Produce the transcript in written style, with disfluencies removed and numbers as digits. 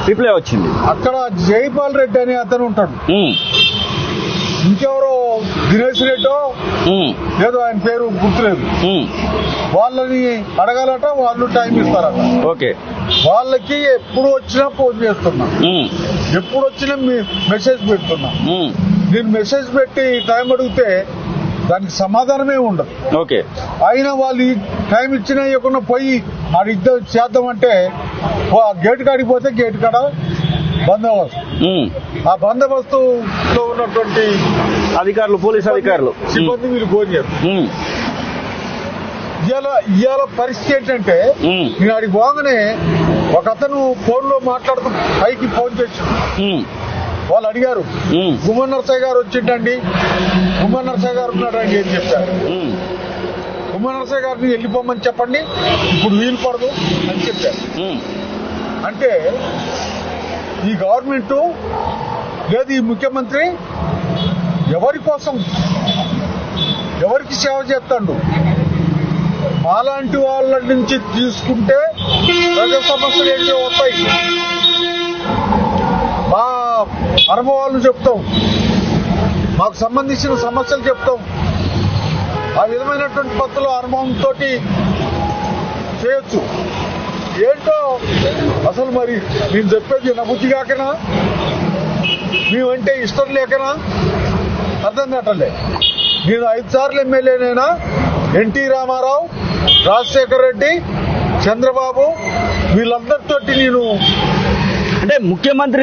Reply వచ్చింది. అక్కడ జైపాల్ రెడ్డి అనే అతను ఉంటాడు, ఇంకెవరో దినేష్ రెడ్డో ఏదో ఆయన పేరు గుర్తులేదు, వాళ్ళని అడగాలట, వాళ్ళు టైం ఇస్తారట. ఓకే, వాళ్ళకి ఎప్పుడు వచ్చినా ఫోన్ చేస్తున్నా, ఎప్పుడు వచ్చినా మెసేజ్ పెడుతున్నా. నేను మెసేజ్ పెట్టి టైం అడిగితే దానికి సమాధానమే ఉండదు. ఓకే, అయినా వాళ్ళు టైం ఇచ్చినా ఇవ్వకుండా పోయి ఇద్దరు చేద్దామంటే గేట్ కాడికి పోతే గేట్ కాడ బందోబస్తు, ఆ బందోబస్తులో ఉన్నటువంటి అధికారులు, పోలీసు అధికారులు, సిబ్బంది వీళ్ళు పోయారు. ఇవాళ పరిస్థితి ఏంటంటే నేను అడిగి పోగానే ఒక అతను ఫోన్ లో మాట్లాడుతూ పైకి ఫోన్ చేసి వాళ్ళు అడిగారు, గుమ్మన్ నరసయ్య గారు వచ్చిండండి, గుమ్మన్ నరసయ్య గారు ఉన్నాడండి అని చెప్పారు. గుమ్మన్ నరసయ్య గారిని వెళ్ళిపోమని చెప్పండి, ఇప్పుడు వీలు పడదు అని చెప్పారు. అంటే ఈ గవర్నమెంట్ లేదు, ఈ ముఖ్యమంత్రి ఎవరి కోసం, ఎవరికి సేవ చేస్తాడు? మాలాంటి వాళ్ళ నుంచి తీసుకుంటే ప్రజా సమస్యలు ఏంటో వస్తాయి, మా అనుభవాలను చెప్తాం, మాకు సంబంధించిన సమస్యలు చెప్తాం. ఆ విధమైనటువంటి పద్ధతిలో అనుభవంతో చేయొచ్చు. ఏంటో అసలు మరి నేను చెప్పేది నబుద్ధి కాకనా, మేమంటే ఇష్టం లేకనా అర్థం కావట్లే. నేను 5 సార్లు ఎమ్మెల్యేనైనా ఎన్టీ రామారావు, రాజశేఖర రెడ్డి, చంద్రబాబు వీళ్ళందరితోటి నేను అంటే ముఖ్యమంత్రి